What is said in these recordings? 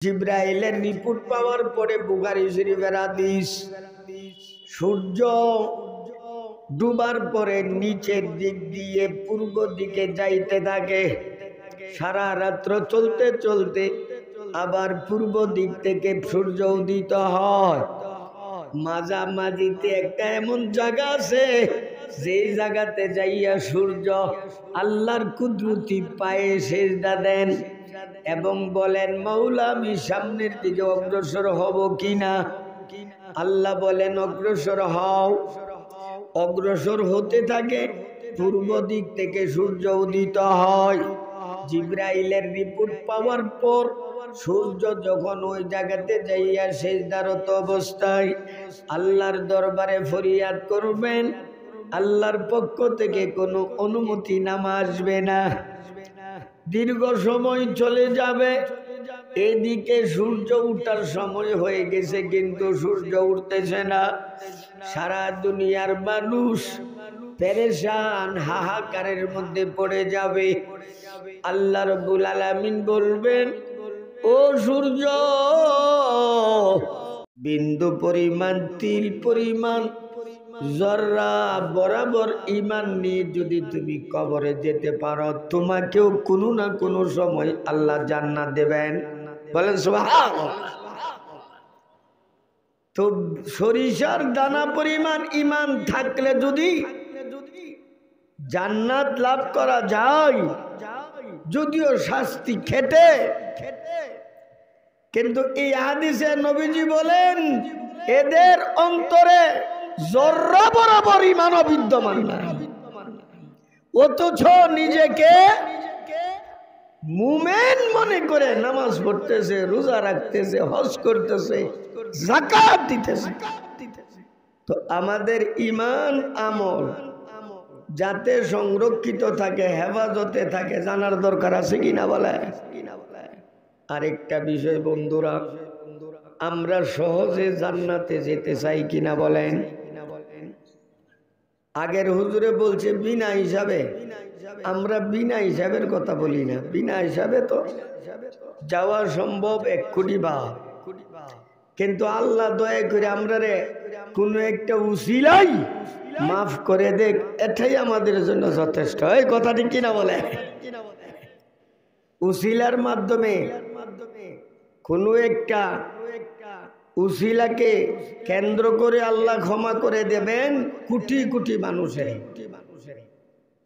জিব্রাইলের রিপোর্ট পাওয়ার পরে বুখারী শরীফের হাদিস, সূর্য ডুবার পরে নিচের দিক দিয়ে পূর্ব দিকে যাইতে থাকে। সারা রাত্র চলতে চলতে আবার পূর্ব দিক থেকে সূর্য উদিত হয়। মাঝামাঝিতে একটা এমন জায়গা আছে যেই জায়গাতে যাইয়া সূর্য আল্লাহর কুদরতি পায়ে সিজদা দেন এবং বলেন, মাওলা আমি সামনের দিকে অগ্রসর হব কিনা। আল্লাহ বলেন, অগ্রসর হও। অগ্রসর হতে থাকে, পূর্ব দিক থেকে সূর্য উদিত হয়। জিব্রাইলের রিপোর্ট পাওয়ার পর সূর্য যখন ওই জায়গাতে যাইয়া সিজদারত অবস্থায় আল্লাহর দরবারে ফরিয়াদ করবেন, আল্লাহর পক্ষ থেকে কোনো অনুমতি নামা আসবে না। দীর্ঘ সময় চলে যাবে। এদিকে সূর্য উঠার সময় হয়ে গেছে, কিন্তু সূর্য উঠতেছে না। সারা দুনিয়ার মানুষ পেরেশান, হাহাকারের মধ্যে পড়ে যাবে। আল্লাহ রাব্বুল আলামিন বলবেন, ও সূর্য, বিন্দু পরিমাণ, তিল পরিমাণ, জর্রা বরাবর ঈমান নিয়ে যদি তুমি কবরে যেতে পারো, তোমাকেও কোনো না কোনো সময় আল্লাহ জান্নাত দেবেন। বলেন সুবহানাল্লাহ। তো সরিষার দানা পরিমাণ ঈমান থাকলে যদি জান্নাত লাভ করা যায়, যদিও শাস্তি খেতে, কিন্তু এই হাদিসে নবীজি বলেন এদের অন্তরে জর্রা বরাবর ঈমানও বিদ্যমান না, অথচ নিজেকে মুমিন মনে করে নামাজ পড়তেছে, রোজা রাখতেছে, হজ করতেছে, যাকাত দিতেছে। তো আমাদের ঈমান আমল যাতে সংরক্ষিত থাকে, হেফাজতে থাকে, জানার দরকার আছে কিনা বলে। আরেকটা বিষয় বন্ধুরা, আমরা সহজে জান্নাতে যেতে চাই কিনা বলেন। আগের হুজুরে বলছে বিনা হিসাবে, আমরা বিনা হিসাবের কথা বলি না। বিনা হিসাবে তো যাওয়া সম্ভব 1 কোটি বার, কিন্তু আল্লাহ দয়া করে আমরা রে কোনো একটা উসিলাই মাফ করে দেখ, এটাই আমাদের জন্য যথেষ্ট। এই কথাটি কিনা বলে। উসিলার মাধ্যমে কোনো একটা উসিলাকে কেন্দ্র করে আল্লাহ ক্ষমা করে দেবেন কোটি কোটি মানুষের।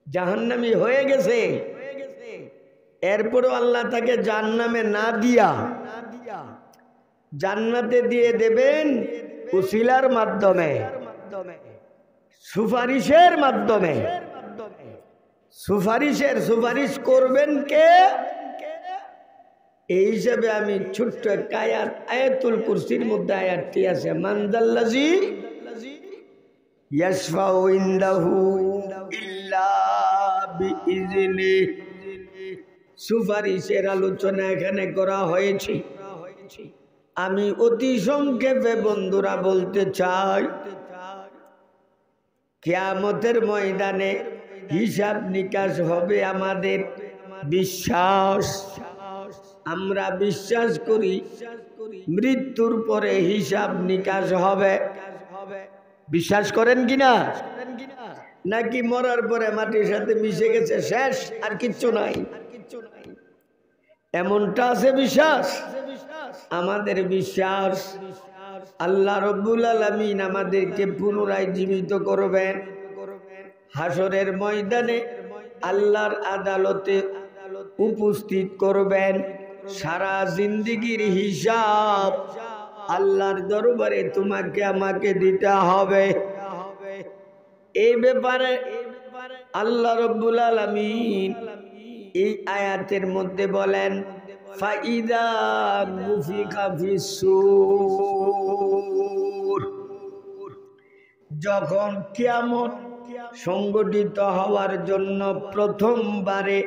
জাহান্নামী হয়ে গেছে, এরপরও আল্লাহ তাকে জাহান্নামে না দিয়া জান্নাতে দিয়ে দেবেন উসিলার মাধ্যমে, সুপারিশের মাধ্যমে। সুপারিশ করবেন কে? এই হিসাবে আমি ছোট্ট একটা আয়াত, আয়াতুল কুরসির মধ্যে আয়াতটি আছে, মানজাল্লাযী ইয়াশফাউ ইনদাহু ইল্লা বিইজনি। সুপারিশের আলোচনা এখানে করা হয়েছে। আমি অতি সংক্ষেপে বন্ধুরা বলতে চাই, কিয়ামতের ময়দানে হিসাব নিকাশ হবে আমাদের বিশ্বাস। আমরা বিশ্বাস করি মৃত্যুর পরে হিসাব নিকাশ হবে। বিশ্বাস করেন কিনা? নাকি মরার পরে মাটির সাথে মিশে গেছে, শেষ, আর কিচ্ছু নাই, এমনটা আছে বিশ্বাস? আমাদের বিশ্বাস আল্লাহ রাব্বুল আলামিন আমাদেরকে পুনরায় জীবিত করবেন, হাসরের ময়দানে আল্লাহর আদালতে উপস্থিত করবেন। সারা জিন্দেগির হিসাব আল্লাহর দরবারে তোমাকে আমাকে দিতে হবে। এই ব্যাপারে আল্লাহ রাব্বুল আলামিন এই আয়াতের মধ্যে বলেন, ফাইদা মুফিকা ফিস-সূর, যখন কিয়ামত সংগঠিত হওয়ার জন্য প্রথমবারে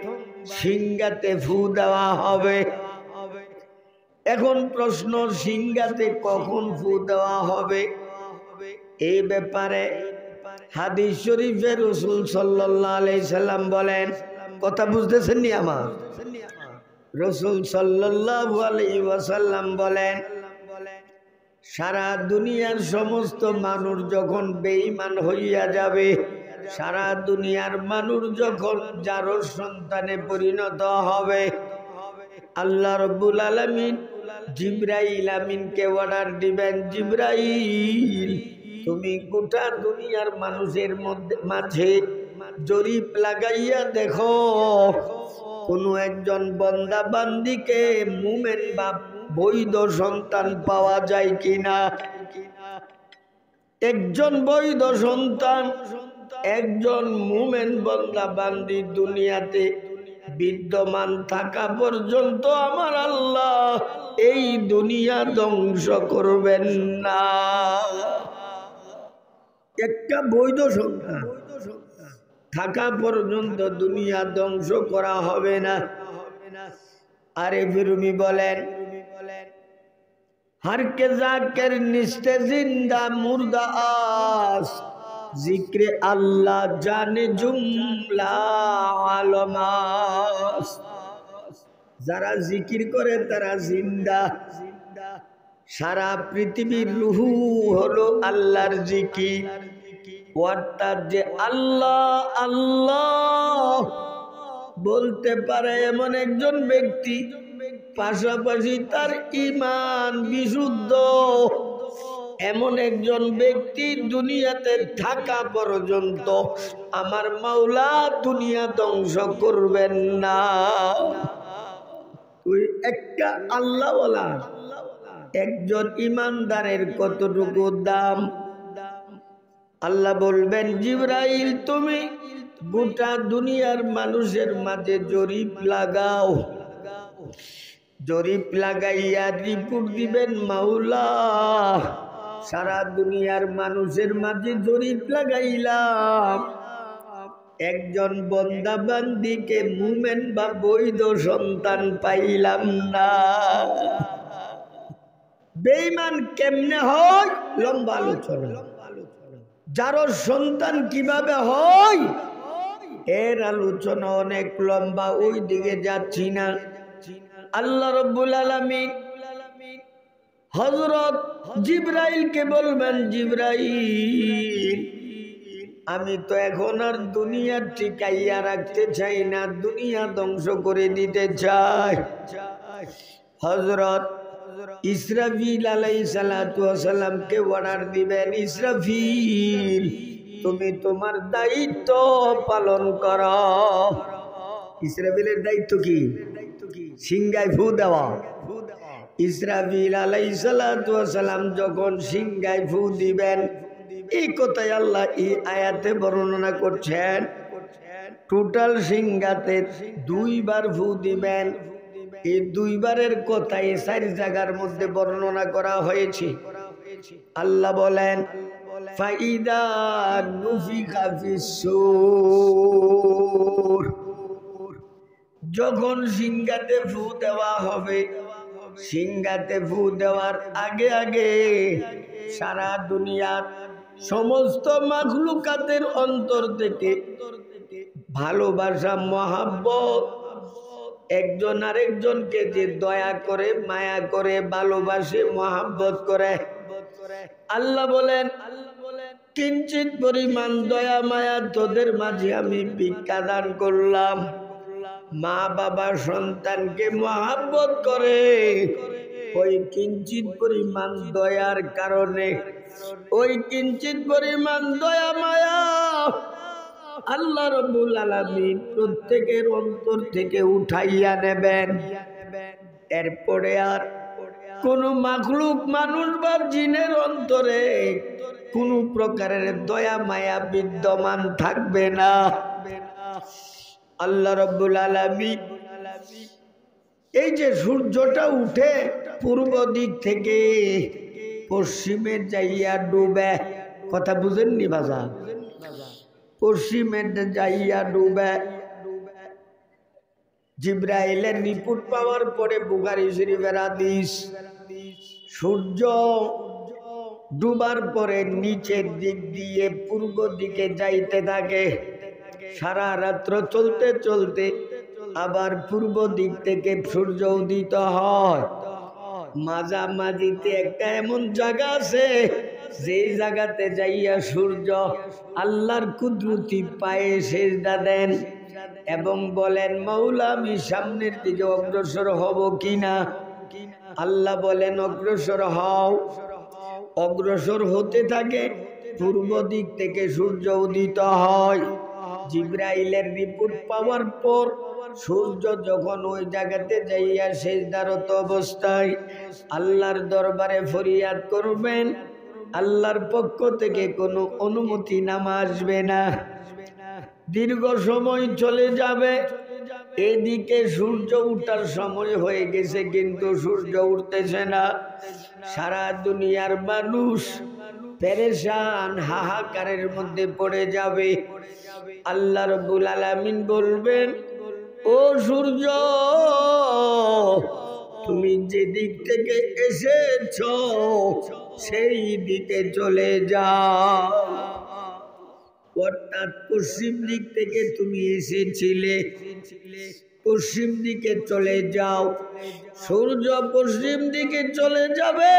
সিংহাতে ফু দেওয়া হবে। এখন প্রশ্ন, সিংহাতে কখন ফু দেওয়া হবে? এই ব্যাপারে হাদিস শরীফে রাসূল সাল্লাল্লাহু আলাইহি সাল্লাম বলেন, কথা বুঝতেছেন নি আমার? রাসূল সাল্লাল্লাহু আলাইহি ওয়াসাল্লাম বলেন, সারা দুনিয়ার সমস্ত মানুষ যখন বেঈমান হইয়া যাবে, সারা দুনিয়ার মানুষ যখন জারজ সন্তানে পরিণত হবে, আল্লাহ রাব্বুল আলামিন জিবরাইল আমিনকে অর্ডার দিবেন, জিবরাইল তুমি গোটা দুনিয়ার মানুষের মাঝে জরিপ লাগাইয়া দেখো কোনো একজন বান্দা বান্দিকে মুমিন বা বৈধ সন্তান পাওয়া যায় কিনা। একজন বৈধ সন্তান, একজন মুমিন বান্দা বান্দি দুনিয়াতে বিদ্যমান থাকা পর্যন্ত আমার আল্লাহ এই দুনিয়া ধ্বংস করবেন না। একটা বৈধ সন্তান থাকা পর্যন্ত দুনিয়া ধ্বংস করা হবে না। আরে ফিরুমি বলেন, हर के जाकर निस्ते जिंदा मुर्दा आस जिक्र अल्लाह जाने जुमला आलमास। যারা জিকির করে তারা জিন্দা। সারা পৃথিবীর রুহু হলো আল্লাহর জিকির। অর্থাৎ যে আল্লাহ আল্লাহ বলতে পারে এমন একজন ব্যক্তি, পাশাপাশি তার ঈমান বিশুদ্ধ, এমন একজন ব্যক্তি দুনিয়াতে থাকা পর্যন্ত আমার মাওলা দুনিয়া ধ্বংস করবেন না। ওই একটা আল্লাহওয়ালা একজন ঈমানদারের কতটুকু দাম। আল্লাহ বলবেন, জিবরাইল তুমি গোটা দুনিয়ার মানুষের মাঝে জরিপ লাগাও। জরিপ লাগাইয়া রিপোর্ট দিবেন, মাওলা সারা দুনিয়ার মানুষের মাঝে জরিপ লাগাইলাম, একজন বান্দা বান্দিকে মুমিন বা বৈধ সন্তান পাইলাম না। বেঈমান কেমনে হয়? লম্বা আলোচনা। যার সন্তান কিভাবে হয় এর আলোচনা অনেক লম্বা, ওই দিকে যাচ্ছি না। আল্লাহ রাব্বুল আলামিন হযরত জিবরাইলকে বলবেন, জিবরাইল আমি তো এখন আর দুনিয়া টিকাইয়া রাখতে চাই না, দুনিয়া ধ্বংস করে দিতে চাই। হযরত ইসরাফিল আলাইহিস সালাতু ওয়াস সালামকে অর্ডার দিবেন, ইসরাফিল তুমি তোমার দায়িত্ব পালন করো। ইসরাফিলের দায়িত্ব কি? সিংহায় ফু দেওয়া। ইসরাফিল আলাইহিস সালাতু ওয়াস সালাম যখন সিংহায় ফু দিবেন, এই কথাই আল্লাহ এই আয়াতে বর্ণনা করছেন। টোটাল সিংহাতে দুইবার ফু দিবেন। এই দুইবারের কথাই 4 জায়গার মধ্যে বর্ণনা করা হয়েছে। আল্লাহ বলেন, ফাইদা নুফিখা ফিস-সূর, যখন সিংহাতে ফু দেওয়া হবে, সিংহাতে ফু দেওয়ার আগে আগে সারা দুনিয়ার সমস্ত মাখলুকাতের অন্তর থেকে ভালোবাসা, মহাব্বত, একজন আরেকজনকে যে দয়া করে, মায়া করে, ভালোবাসে, মহাব্বত করে, আল্লাহ বলেন কিঞ্চিত পরিমাণ দয়া মায়া তোদের মাঝে আমি ভিক্ষা দান করলাম। মা বাবা সন্তানকে মহাব্বত করে, ওই কিঞ্চিত পরিমাণ দয়ার কারণে, ওই কিঞ্চিত পরিমাণ দয়া মায়া আল্লাহ রাব্বুল আলামিন প্রত্যেকের অন্তর থেকে উঠাইয়া নেবেন। এরপরে আর কোন মাখলুক, মানুষ বা জিনের অন্তরে কোন প্রকারের দয়া মায়া বিদ্যমান থাকবে না। আল্লাহ রাব্বুল আলামিন এই যে সূর্যটা উঠে পূর্ব দিক থেকে পশ্চিমে যাইয়া ডুবে, কথা বুঝেননি বাজার? পশ্চিমে যাইয়া ডুবে, জিবরাইলের রিপোর্ট পাওয়ার পরে বুখারী শরীফের হাদিস, সূর্য ডুবার পরে নিচের দিক দিয়ে পূর্ব দিকে যাইতে থাকে। সারা রাত্র চলতে চলতে আবার পূর্ব দিক থেকে সূর্য উদিত হয়। মাঝামাঝিতে একটা এমন জায়গা আছে যেই জায়গাতে যাইয়া সূর্য আল্লাহর কুদরতি পায়ে সেজদা দেন এবং বলেন, মাওলা আমি সামনের দিকে অগ্রসর হব কিনা। আল্লাহ বলেন, অগ্রসর হও। অগ্রসর হতে থাকে, পূর্ব দিক থেকে সূর্য উদিত হয়। জিবরাইলের রিপোর্ট পাওয়ার পর সূর্য যখন ওই জায়গাতে যাইয়া সেজদারত অবস্থায় আল্লাহর দরবারে ফরিয়াদ করবেন, আল্লাহর পক্ষ থেকে কোনো অনুমতি নামা আসবে না। দীর্ঘ সময় চলে যাবে, এদিকে সূর্য উঠার সময় হয়ে গেছে কিন্তু সূর্য উঠতেছে না। সারা দুনিয়ার মানুষ পেরেশান, হাহাকারের মধ্যে পড়ে যাবে। আল্লাহ রাব্বুল আলামিন বলবেন, ও সূর্য, তুমি যে দিক থেকে এসেছো সেই দিকে চলে যাও। অর্থাৎ পশ্চিম দিক থেকে তুমি এসেছিলে, পশ্চিম দিকে চলে যাও। সূর্য পশ্চিম দিকে চলে যাবে,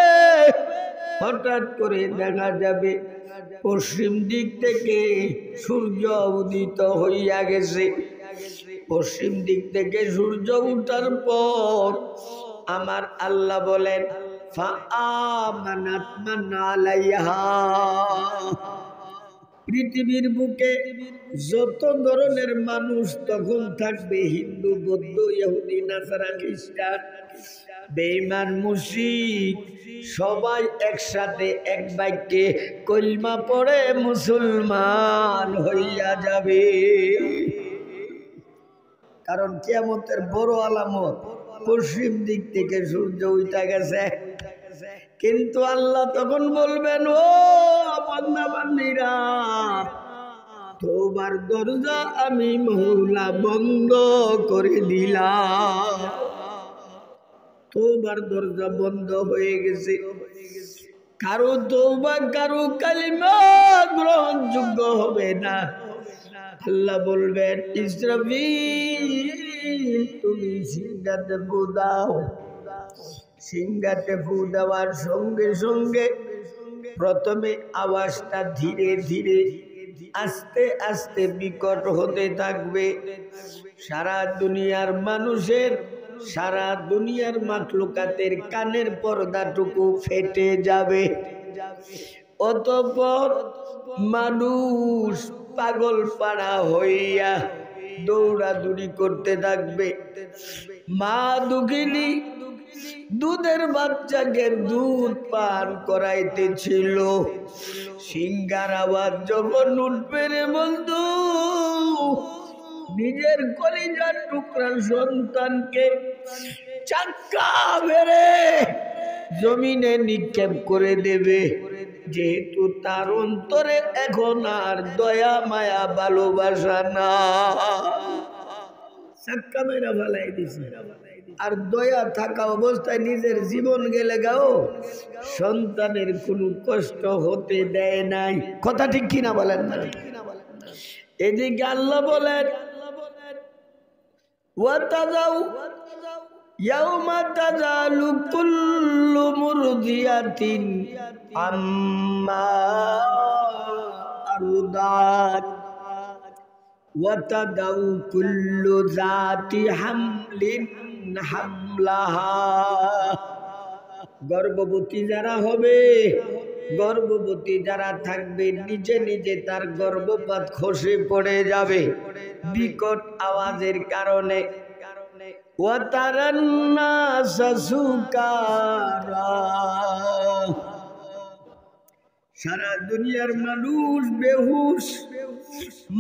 হঠাৎ করে দেখা যাবে পশ্চিম দিক থেকে সূর্য উদিত হইয়া গেছে। পশ্চিম দিক থেকে সূর্য উঠার পর আমার আল্লাহ বলেন, ফাআমানাত মান আলাইহা। পৃথিবীর বুকে যত ধরনের মানুষ তখন থাকবে, হিন্দু, বৌদ্ধ, ইহুদি, নাসারা, খ্রিস্টান, বেঈমান, মুশরিক, সবাই একসাথে এক বাক্যে কলিমা পড়ে মুসলমান হইয়া যাবে। কারণ কিয়ামতের বড় আলামত পশ্চিম দিক থেকে সূর্য উঠে গেছে। কিন্তু আল্লাহ তখন বলবেন, ও বান্দা বান্দীরা, তোমার দরজা আমি মওলা বন্ধ করে দিলাম। তোমার দরজা বন্ধ হয়ে গেছে, কারো তওবা, কারো কালিমা গ্রহণযোগ্য হবে না। আল্লাহ বলবেন, ইসরাফিল তুমি সিংহাতে ফু দাও। সিংহাতে ফু দেওয়ার সঙ্গে সঙ্গে প্রথমে আওয়াজটা ধীরে ধীরে আস্তে আস্তে বিকট হতে থাকবে। সারা দুনিয়ার মানুষের, সারা দুনিয়ার মাখলুকাতের কানের পর্দাটুকু ফেটে যাবে। অতঃপর মানুষ পাগল পাড়া হইয়া দৌড়াদৌড়ি করতে থাকবে। মা দুঃখিনী দুধের বাচ্চাকে দুধ পান করাইতেছিল, সিংহার আওয়াজ যখন উঠবে রে বন্ধু, নিজের কলিজার টুকরা সন্তানকে চাক্কা মেরে জমিনে নিক্ষেপ করে দেবে, যেহেতু তার অন্তরে এখন আর দয়া মায়া ভালোবাসা না। চাক্কা মেরা ফেলাই দিছে, আর দয়া থাকা অবস্থায় নিজের জীবন গেলে গাও, সন্তানের কোনো কষ্ট হতে দেয় নাই। কথা ঠিক কিনা বলেন না? এদিকে আল্লাহ বলেন, ওয়াতাযাউ ইয়াউমা তাযালু কুল্লু মুরদিয়াতিন আম্মা আরদাত ওয়াতাদাউ কুল্লু যাতি হামলিন হামলাহা। গর্ভবতী যারা হবে, গর্ভবতী যারা থাকবে, নিজে নিজে তার গর্ভপাত খসে পড়ে যাবে বিকট আওয়াজের কারণে। ওয়াতারান নাসা সুকারা, সারা দুনিয়ার মানুষ বেহুশ,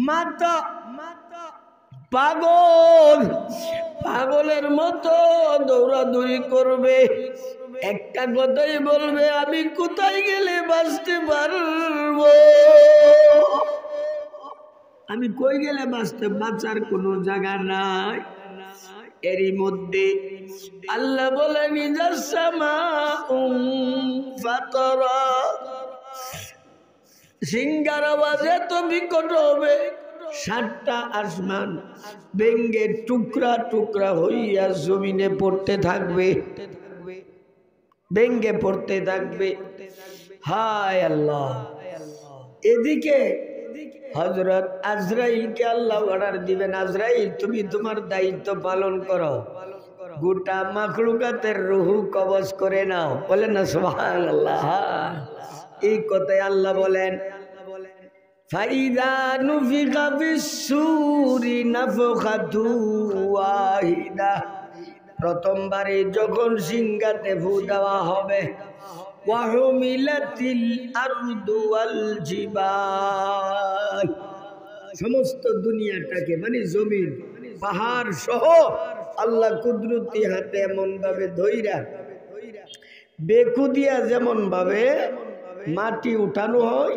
মাতা পাগল, পাগলের মতো দৌড়াদৌড়ি করবে। একটা কথাই বলবে, আমি কোথায় গেলে বাঁচতে পারবো, আমি কই গেলে বাঁচার কোনো জায়গা নাই। এরই মধ্যে আল্লাহ বলেন, সিংহার আওয়াজ এত বিকট হবে, 7টা আসমান ভেঙ্গে টুকরা টুকরা হইয়া জমিনে পড়তে থাকবে, ভেঙ্গে পড়তে থাকবে। হায় আল্লাহ! এদিকে হযরত আজরাইলকে আল্লাহ অর্ডার দিবেন, আজরাইল তুমি তোমার দায়িত্ব পালন করো, গোটা মাখলুকাতের রূহ কবজ করে নাও। বলেন না সুবহানাল্লাহ। এই কথাই আল্লাহ বলেন, ফাইদা নুফিখা ফিস-সূরি নাফখাতু ওয়াহিদা, প্রথমবারে যখন সিংহাতে ফু দেওয়া হবে, ওয়াহুমিলাতিল আরদু ওয়াল জিবাল, সমস্ত দুনিয়াটাকে মানে জমিন পাহাড় সহ আল্লাহ কুদরতি হাতে এমন ভাবে ধইরা বেকু দিয়া যেমন ভাবে মাটি উঠানো হয়,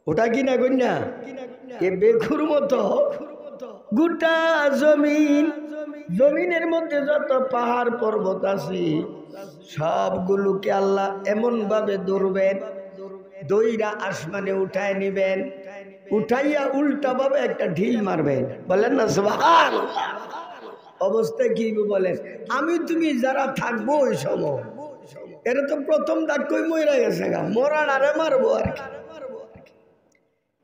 ওটা কিনা কন্যা এ বেকুর মতো গোটা জমিন, জমিনের মধ্যে যত পাহাড় পর্বত আছে সবগুলোকে আল্লাহ এমন ভাবে ধরবেন, দইরা আসমানে উঠায় নিবেন, উঠাইয়া উল্টা ভাবে একটা ঢিল মারবেন। বলেন না সুবহানাল্লাহ। অবস্থা কি বলেন? আমি তুমি যারা থাকবো ওই সময়, এটা তো প্রথম ধাক্কই মরে গেছে গা, মরার আরে মারবো আর কি।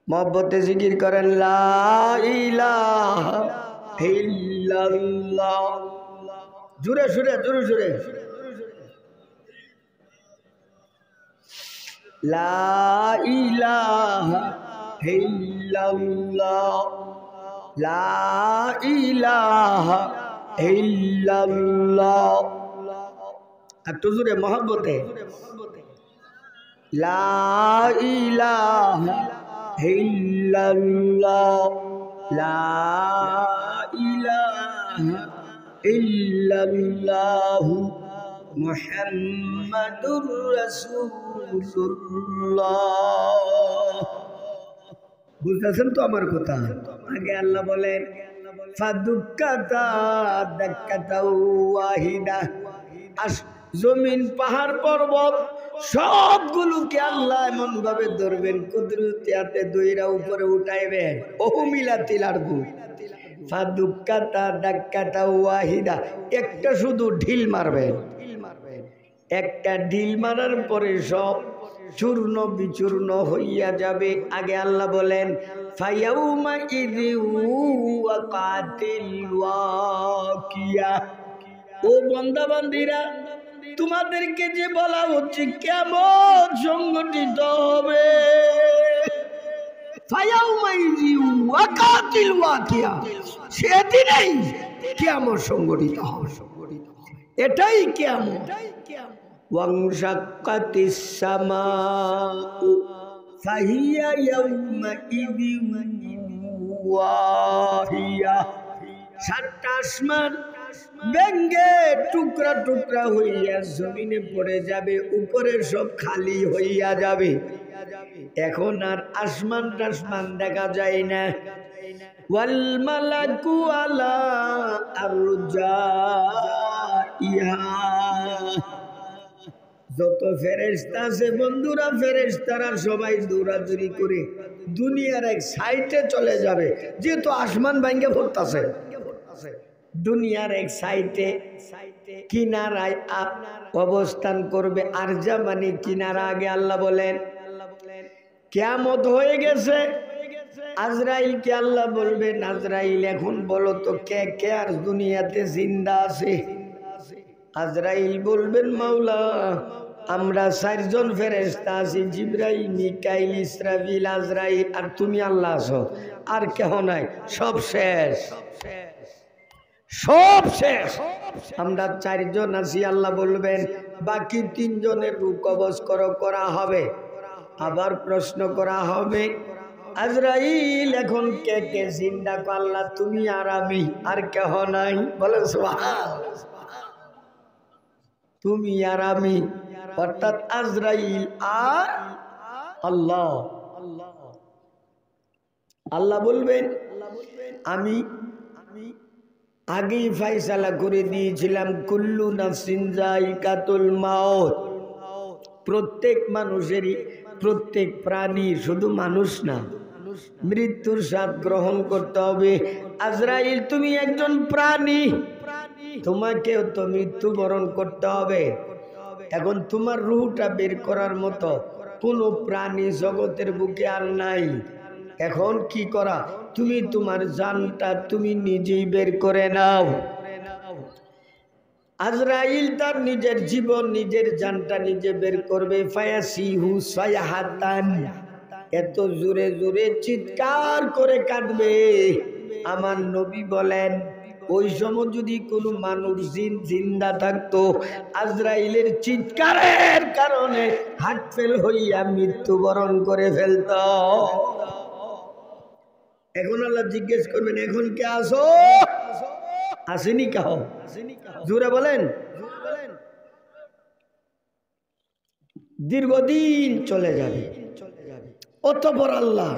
মহব্বতে জিকির করেন লা ইলাহা ইল্লাল্লাহ, জোরে সুরে জোরে সুরে, লা ইলাহা ইল্লাল্লাহ, লা ইলাহা ইল্লাল্লাহ। একটু জোরে মহব্বতে, লা ইলাহা ইল্লাল্লাহ, লা ইলাহা ইল্লাল্লাহ, মুহাম্মাদুর রাসূলুল্লাহ। বুঝতেছেন তো আমার কথা? আগে আল্লাহ বলেন ফাদুক্কাতা দাক্কাতা ওয়াহিদা, জমিন পাহাড় পর্বত সবগুলোকে আল্লাহ এমন ভাবে ধরবেন, কুদরতি হাতে দইরা উপরে উঠাইবেন। ওহুমিলাতিল আরদু, ফাদুক্কাতা দাক্কাতা ওয়াহিদা, একটা শুধু ঢিল মারবেন, একটা ঢিল মারার পরে সব চূর্ণ বিচূর্ণ হইয়া যাবে। আগে আল্লাহ বলেন ফায়াউমা ইযি ওয়াকাতিল ওয়াকিয়া, ও বান্দা বান্দীরা তোমাদেরকে যে বলা হচ্ছে কিয়ামত সংঘটিত হবে। ফায়াউমা ইযি ওয়াকাতিল ওয়াকিয়া, সেদিনই কিয়ামত সংঘটিত হবে, এটাই কিয়ামত। ওয়ানশাক্কাতিস সামাউ ফাহিয়া ইয়াউমাইযিন ওয়াহিয়া, 7টা আসমান ভেঙ্গে টুকরা টুকরা হইয়া জমিনে পড়ে যাবে, উপরে সব খালি হইয়া যাবে। এখন আর আসমান টাসমান দেখা যায় না। ওয়াল মালাকু আলা আরজাইহা, যত ফেরেশতা আছে বন্ধুরা, ফেরেশতারা সবাই দৌড়াদৌড়ি করে দুনিয়ার এক সাইডে চলে যাবে, যেহেতু আসমান ভেঙ্গে পড়তেছে। দুনিয়ার এক সাইডে কিনারায় অবস্থান করবে। আরজা মানে কিনারা। আগে আল্লাহ বলেন কিয়ামত হয়ে গেছে। আজরাইলকে আল্লাহ বলবেন আজরাইল এখন বলো তো কে কে আর দুনিয়াতে জিন্দা আছে? আজরাইল বলবেন মাওলা আমরা 4 জন ফেরেশতা আছি, জিবরাইল, মিকাইল, ইসরাফিল, আজরাইল, আর তুমি আল্লাহ আছো, আর কেহ নাই, সব শেষ, সব শেষ। আমরা 4 জন আছি। আল্লাহ বলবেন বাকি 3 জনের রূহ কবজ করা হবে। আবার প্রশ্ন করা হবে আজরাইল এখন কে কে জিন্দা? আল্লাহ তুমি আর আমি, আর কেহ নাই। বলে সুবহানাল্লাহ, তুমি আর আমি, অর্থাৎ আজরাইল আর আল্লাহ। আল্লাহ বলবেন আমি আগেই ফয়সালা করে দিয়েছিলাম কুল্লু নাফসিন যায়িকাতুল মাউত, প্রত্যেক মানুষেরই, প্রত্যেক প্রাণী, শুধু মানুষ না, মৃত্যুর স্বাদ গ্রহণ করতে হবে। আজরাইল তুমি একজন প্রাণী, তোমাকেও তো মৃত্যুবরণ করতে হবে। এখন তোমার রূহটা বের করার মতো কোনো প্রাণী জগতের বুকে আর নাই। এখন কি করা, তুমি তোমার জানটা তুমি নিজেই বের করে নাও। আজরাইল তার নিজের জীবন নিজের জানটা নিজে বের করবে। ফায়াসিহু সায়াহাতান, এত জোরে জোরে চিৎকার করে কাঁদবে। আমার নবী বলেন ওই সময় যদি কোনো মানুষ জিন্দা থাকতো, আজরাইলের চিৎকারের কারণে হার্ট ফেল হইয়া মৃত্যুবরণ করে ফেলত। এখন আল্লাহ জিজ্ঞেস করবেন এখন কে আসো, আসেনি কাহ, জোরে বলেন। দীর্ঘদিন চলে যাবে। অতঃপর আল্লাহ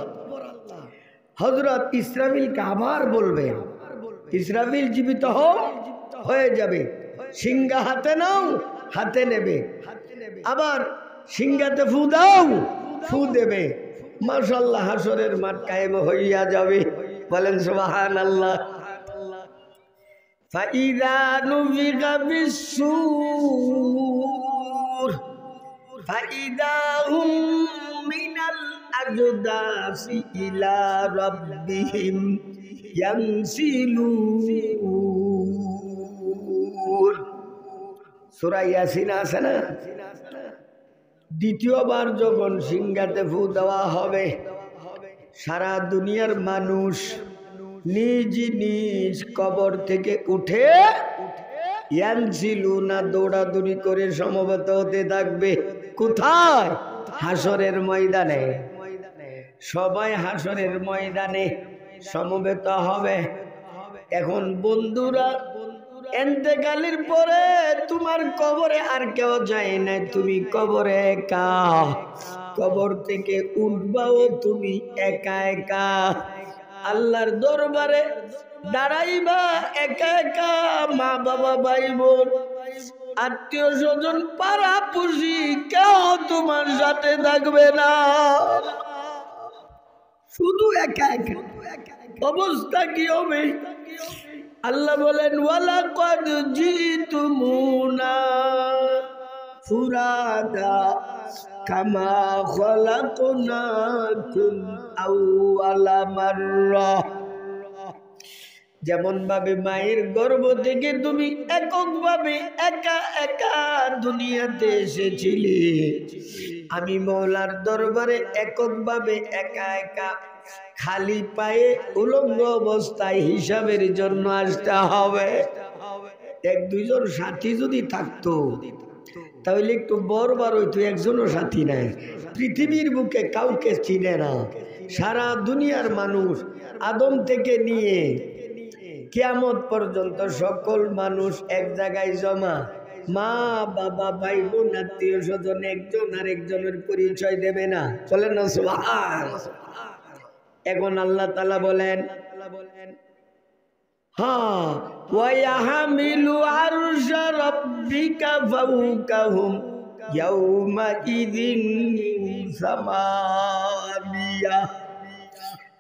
হযরত ইসরাফিলকে আবার বলবেন, ইসরাফিল জীবিত হয়ে যাবে, সিংহা হাতে নাও, হাতে নেবে, আবার সিংহাতে ফু দাও, ফু দেবে। মাশাআল্লাহ, হাসরের মাঠ কায়েম হইয়া যাবে। বলেন সুবহানাল্লাহ। ফাইযা নুফিখা ফিস-সূর ফাইযা হুম মিনাল আজদাসি ইলা রাব্বিহিম ইয়ানসিলুন। সূরা ইয়াসিন আছে না, দ্বিতীয়বার যখন সিংহাতে ফু দেওয়া হবে, সারা দুনিয়ার মানুষ নিজ নিজ কবর থেকে উঠে ইয়ানসিলুনা দৌড়াদৌড়ি করে সমবেত হতে থাকবে। কোথায়? হাসরের ময়দানে। সবাই হাসরের ময়দানে সমবেত হবে। এখন বন্ধুরা, ইন্তেকালের পরে তোমার কবরে আর কেউ যায় না, তুমি কবরে একা। কবর থেকে উঠবাও তুমি একা একা। আল্লাহর দরবারে দাঁড়াইবা একা একা। মা বাবা ভাই বোন আত্মীয় স্বজন পাড়া পুষি কেউ তোমার সাথে থাকবে না, শুধু একা একা। অবস্থা কি হবে? আল্লাহ বলেন ওয়ালাকাদ জিতুমুনা ফুরাদা কামা খলাকনাকুম আউয়ালা মাররা। যেমন ভাবে মায়ের গর্ভ থেকে তুমি এককভাবে একা একা দুনিয়াতে এসেছিলে, আমি মওলার দরবারে এককভাবে একা একা খালি পায়ে উলঙ্গ অবস্থায় হিসাবের জন্য আসতে হবে। এক দুইজন সাথী যদি থাকতো তাহলে একটু বরবার হইতো, একজনও সাথী নাই। পৃথিবীর বুকে কাউকে চিনে না সারা দুনিয়ার মানুষ, আদম থেকে নিয়ে কিয়ামত পর্যন্ত সকল মানুষ এক জায়গায় জমা। মা বাবা ভাই বোন আত্মীয় স্বজন একজন আরেকজনের পরিচয় দেবে না। চলেন না সুবহানাল্লাহ। এখন আল্লাহ তাআলা বলেন হ্যাঁ, ওয়া ইয়াহমিলু আরশা রাব্বিকা ফাওকাহুম ইয়াওমা ইযিন সামানিয়া।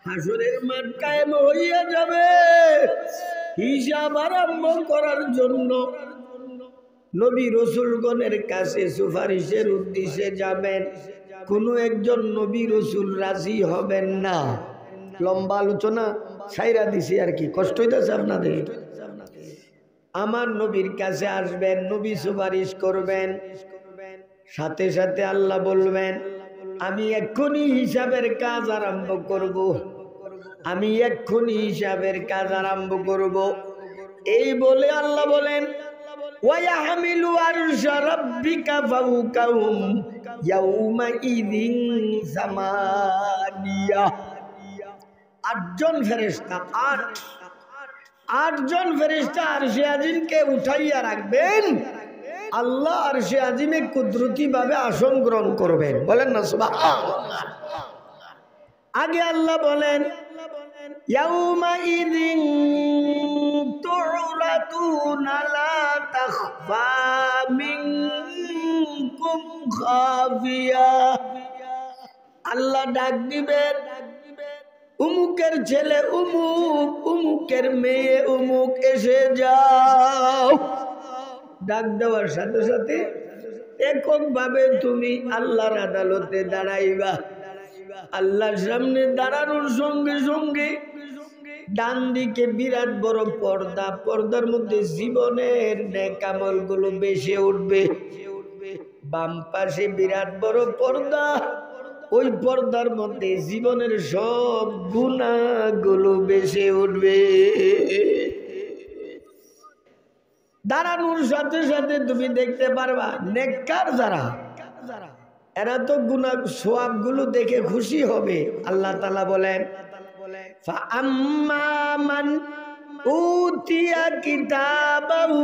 হাসরের মাঠ কায়েম হইয়া যাবে। হিসাব আরম্ভ করার জন্য নবী রাসূলগণের কাছে সুপারিশের উদ্দেশ্যে যাবেন। কোনো একজন নবী রাসূল রাজি হবেন না। লম্বা আলোচনা ছাইরা দিছি আর কি, কষ্ট হইতেছে আপনাদের। আমার নবীর কাছে আসবেন, নবী সুপারিশ করবেন, সাথে সাথে আল্লাহ বলবেন আমি এক্ষুনি হিসাবের কাজ আরম্ভ করব, আমি এক্ষুনি হিসাবের কাজ আরম্ভ করব। এই বলে আল্লাহ বলেন ওয়া ইয়াহমিলু আরশা রাব্বিকা ফাওকাহুম ইয়াওমা ইযিন সামানিয়া। আটজন ফেরেশতা, আটজন ফেরেশতা আরশে আজিমকে উঠাইয়া রাখবেন। আল্লাহ আরশে আজিমে কুদরতি ভাবে আসন গ্রহণ করবেন। বলেন না সুবহানাল্লাহ। আগে আল্লাহ বলেন ইয়াউমা ইযিন তুরাতুনা লা তাখফা মিনকুম খাফিয়া। আল্লাহ ডাক দিবেন উমুকের ছেলে উমুক, উমুকের মেয়ে উমুক, এসে যাও। ডাক দেওয়ার সাথে সাথে এককভাবে তুমি আল্লাহর আদালতে দাঁড়াইবা। আল্লাহর সামনে দাঁড়ানোর সঙ্গে সঙ্গে ডান দিকে বিরাট বড় পর্দা, পর্দার মধ্যে জীবনের নেক আমলগুলো ভেসে উঠবে। বাম পাশে বিরাট বড় পর্দা, ওই পর্দার মধ্যে জীবনের সব গুনাহগুলো ভেসে উঠবে। দাঁড়ানোর সাথে সাথে তুমি দেখতে পারবা নেককার যারা, এরা তো গুনাহ সওয়াব গুলো দেখে খুশি হবে। আল্লাহ তাআলা বলেন, ফাআম্মা মান উতিয়া কিতাবাহু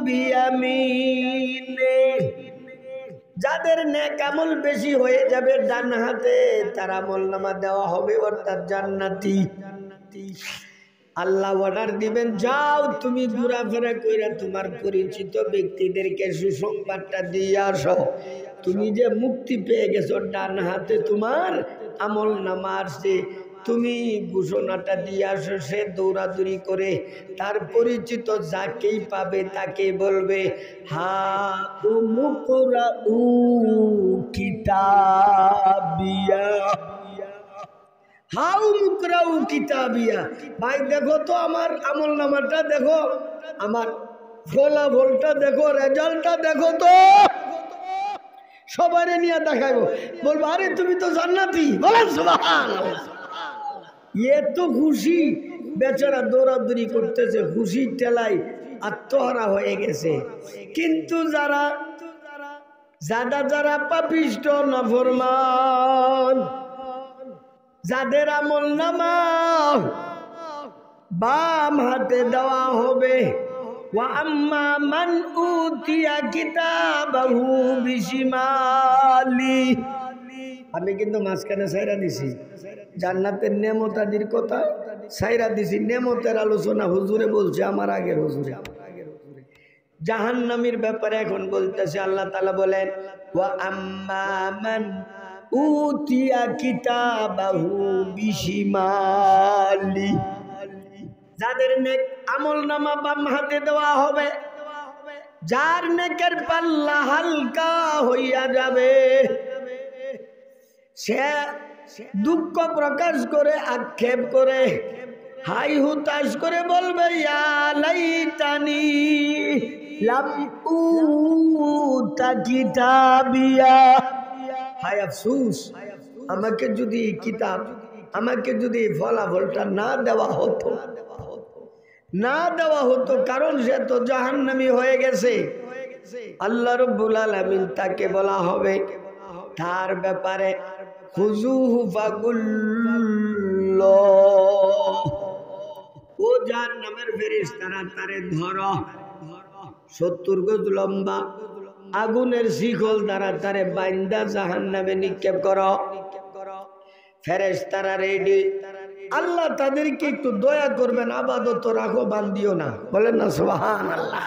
বিয়ামিনে, যাদের নেক আমল বেশি হয়ে যাবে ডান হাতে, তার আমলনামা দেওয়া হবে, অর্থাৎ জান্নাতি। আল্লাহ অর্ডার দিবেন, যাও তুমি ঘোরাফেরা কইরা তোমার পরিচিত ব্যক্তিদেরকে সুসংবাদটা দিয়ে আসো, তুমি যে মুক্তি পেয়ে গেছো, ডান হাতে তোমার আমলনামা আসছে, তুমি ঘোষণাটা দিয়ে আসো। সে দৌড়াদৌড়ি করে তার পরিচিত যাকেই পাবে তাকে বলবে, হা উমুকরা উ কিতাবিয়া, হাউ মুকরাউ কিতাবিয়া। ভাই দেখো তো আমার আমলনামাটা দেখো, আমার ফলাফলটা দেখো, রেজাল্টটা দেখো তো। সবারে নিয়ে দেখাবো, বলবো আরে তুমি তো জান্নাতি, বলেন সুবহানাল্লাহ। এত খুশি, বেচারা দৌড়াদৌড়ি করতেছে, খুশি টেলাই আত্মহারা হয়ে গেছে। কিন্তু যারা যারা পাপিষ্ট নাফরমান, যাদের আমলনামা বাম হাতে দেওয়া হবে, ওয়া আম্মা মান উতিয়া কিতাবাহু বিশিমালি, আমি কিন্তু মাঝখানে সাইরা দিছি জান্নাতের নেমতাদির কথা, সাইরা দিছি নেমতের আলোচনা হুজুরে বলছে, আমার আগের হুজুরে। জাহান্নামীর ব্যাপারে এখন বলতেছে। আল্লাহ তাআলা বলেন, ওয়া আম্মা মান উতিয়া কিতাবাহু বিশিমালি, যাদের নেক আমলনামা বাম হাতে দেওয়া হবে, যার নেকের পাল্লা হালকা হইয়া যাবে, সে দুঃখ প্রকাশ করে, আক্ষেপ করে, হাই হুতাশ করে বলবে, ইয়া লাইতানি লাম উতা কিতাবিয়া, হায় আফসোস, আমাকে যদি কিতাব, আমাকে যদি ফলাফলটা না দেওয়া হতো, না দেওয়া হতো, কারণ সে তো জাহান্নামী হয়ে গেছে। আল্লাহ রাব্বুল আলামিন তাকে বলা হবে তার ব্যাপারে, খুযুহু ফাগুল্লো, ও জাহান্নামের ফেরেশতারা তারে ধরো, 70 গজ লম্বা আগুনের শিকল দ্বারা তারে বাইন্দা জাহান্নামে নিক্ষেপ করো। ফেরেশতারা রেডি। আল্লাহ তাদেরকে একটু দয়া করবেন, আপাতত রাখো, বান্দিও না, বলেন না সুবহানাল্লাহ।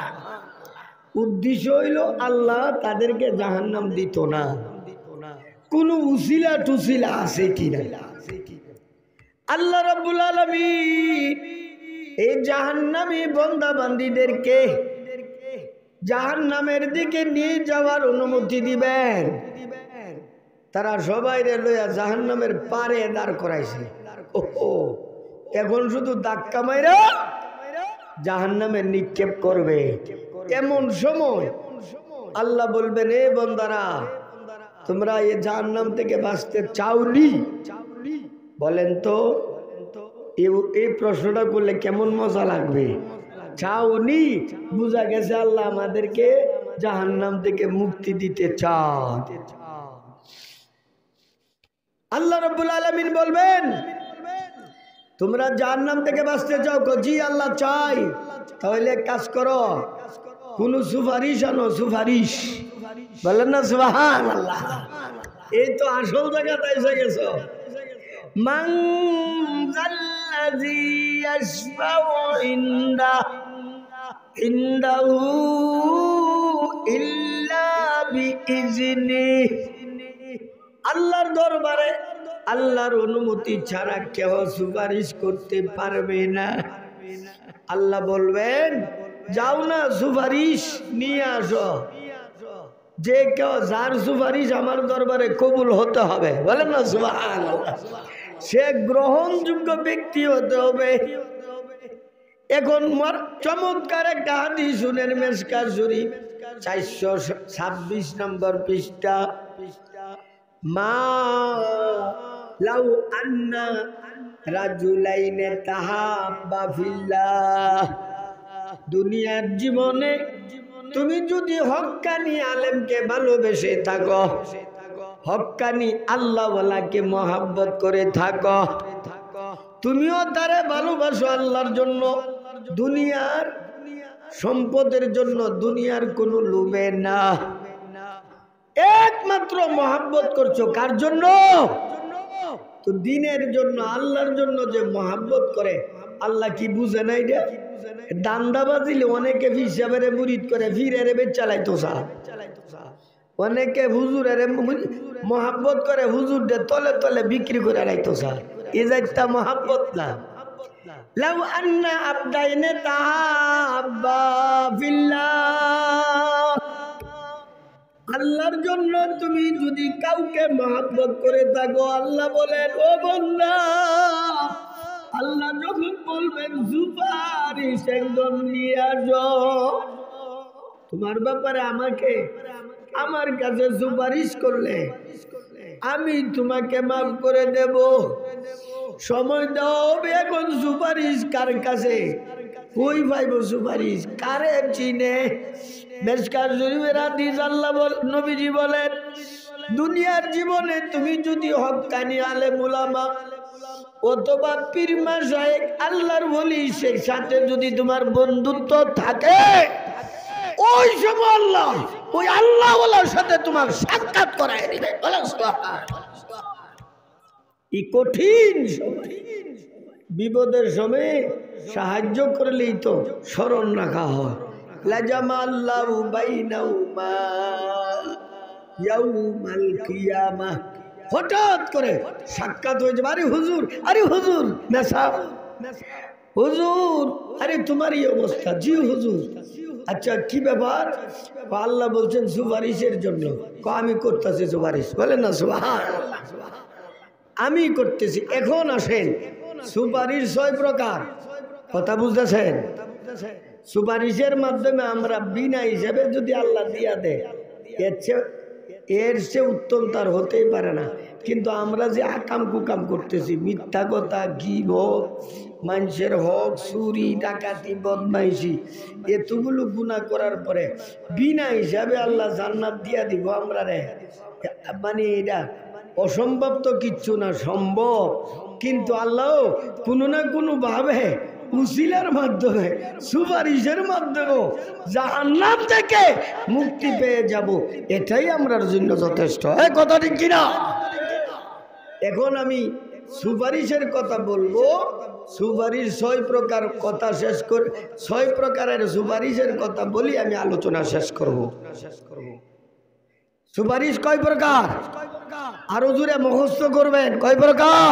উদ্দেশ্য হইল আল্লাহ তাদেরকে জাহান্নাম দিত না, কোন উসিলা টুসিলা আছে কিনা। আল্লাহ রাব্বুল আলামিন এই জাহান্নামী বান্দা বান্দীদেরকে জাহান্নামের দিকে নিয়ে যাওয়ার অনুমতি দিবেন। তারা সবাই লইয়া জাহান্নামের পারে দাঁড় করাইছে। ওহো, এখন শুধু ধাক্কা মাইরা জাহান্নামে নিক্ষেপ করবে। এমন সময় আল্লাহ বলবেন, এ বান্দারা, তোমরা এই জাহান্নাম থেকে বাঁচতে চাওনি? বলেন তো, এই প্রশ্নটা করলে কেমন মজা লাগবে। চাওনি, বুঝা গেছে আল্লাহ আমাদেরকে জাহান্নাম থেকে মুক্তি দিতে চান। আল্লাহ রাব্বুল আলামিন বলবেন, তোমরা জাহান্নাম থেকে বাঁচতে চাও? জি আল্লাহ চাই। তাহলে কাজ করো, কোন সুপারিশ আনো, সুপারিশ, বলেন না সুবহানাল্লাহ। এই তো আসল জায়গাতে এসে গেছো। মান যাল্লাযী ইয়াশফাউ ইনদাহু ইল্লা বিইজনিহি, আল্লাহর দরবারে আল্লাহর অনুমতি ছাড়া কেউ সুপারিশ করতে পারবে না। আল্লাহ বলবেন যাও না সুপারিশ নিয়ে আসো। যে কেউ যার সুপারিশ আমার দরবারে কবুল হতে হবে, বলেন না সুবহানাল্লাহ, সে গ্রহণযোগ্য ব্যক্তি হতে হবে। এখন চমৎকার একটা হাদিস শুনেন, মিশকাত শরীফ 426 নম্বর পৃষ্ঠা। মা লাউ আন্না রাজুলাইনে তাহাব্বা ফিল্লাহ, দুনিয়ার জীবনে তুমি যদি হক্কানি আলেমকে ভালোবেসে থাকো, হক্কানি আল্লাহওয়ালাকে মহাব্বত করে থাকো, তুমিও তারে ভালোবাসো আল্লাহর জন্য, দুনিয়ার সম্পদের জন্য, দুনিয়ার কোনো লোভে না, একমাত্র মহাব্বত করছো কার জন্য? তো দিনের জন্য, আল্লাহর জন্য যে মহাব্বত করে, আল্লাহ কি বুঝে নাই রে? দান্দা বাজিলে অনেকে হিসাবের মুরিদ করে ফিরে চালাইতো সা, অনেকে হুজুরের মহাব্বত করে হুজুরদের তলে তলে বিক্রি করে রাখতো সা। এই যাইতা মহাব্বত না। লাউ আন্না আবদাইনে তাহাব্বা ফিল্লাহ, আল্লাহর জন্য তুমি যদি কাউকে মহাব্বত করে থাকো, আল্লাহ বলেন ও বান্দা, আল্লাহ যখন বলবেন সুপারিশ একজন নিয়ে আসো, তোমার ব্যাপারে আমাকে আমার কাছে সুপারিশ করলে আমি তোমাকে মাফ করে দেব। সময় দেওয়া হবে। এখন সুপারিশ কার কাছে? কই পাইব সুপারিশ? কারে চিনে? মিশকাত শরীফের হাদিস, আল্লাহ নবীজি বলেন দুনিয়ার জীবনে তুমি যদি হক্কানি আলেম উলামা অথবা পীর মাশায়েখ আল্লাহর ওলি শেখ সাথে যদি তোমার বন্ধুত্ব থাকে, ওই সময় আল্লাহ ওই আল্লাহওয়ালার সাথে তোমার সাক্ষাৎ করায় দিবে। এই কঠিন সময়, বিপদের সময় সাহায্য করলেই তো স্মরণ রাখা হয়। লাজামাল্লাহু বাইনাহুমা ইয়াউমাল কিয়ামাহ, হঠাৎ করে সাক্ষাৎ হয়ে যাবে। আরে হুজুর, আরে হুজুর নেশা, হুজুর আরে তোমারই অবস্থা। জি হুজুর। আচ্ছা কি ব্যাপার? আল্লাহ বলছেন সুপারিশের জন্য। আমি করতেছি সুপারিশ, বলেন না সুবহানাল্লাহ, আমি করতেছি। এখন আসেন, সুপারিশ 6 প্রকার, কথা বুঝতেছেন? সুপারিশের মাধ্যমে আমরা বিনা হিসাবে যদি আল্লাহ দিয়া দেয়, এর চেয়ে উত্তম তার হতেই পারে না। কিন্তু আমরা যে আকাম কুকাম করতেছি, মিথ্যা কথা, গীবত, মানুষের হক, চুরি, ডাকাতি, বদমাইশি, এতগুলো গুনাহ করার পরে বিনা হিসাবে আল্লাহ জান্নাত দিয়া দিব আমরা রে। মানে এটা অসম্ভব তো কিচ্ছু না, সম্ভব। কিন্তু আল্লাহ কোনো না কোনো ভাবে উসিলার মাধ্যমে, সুপারিশের মাধ্যমে জাহান্নাম থেকে মুক্তি পেয়ে যাব, এটাই আমরার জন্য যথেষ্ট। এই কথা ঠিক কিনা? এখন আমি সুপারিশের কথা বলবো। সুপারিশ 6 প্রকার কথা শেষ করে 6 প্রকারের সুপারিশের কথা বলি, আমি আলোচনা শেষ করব। সুপারিশ কয় প্রকার? আরো জোরে মুখস্থ করবেন। কয় প্রকার?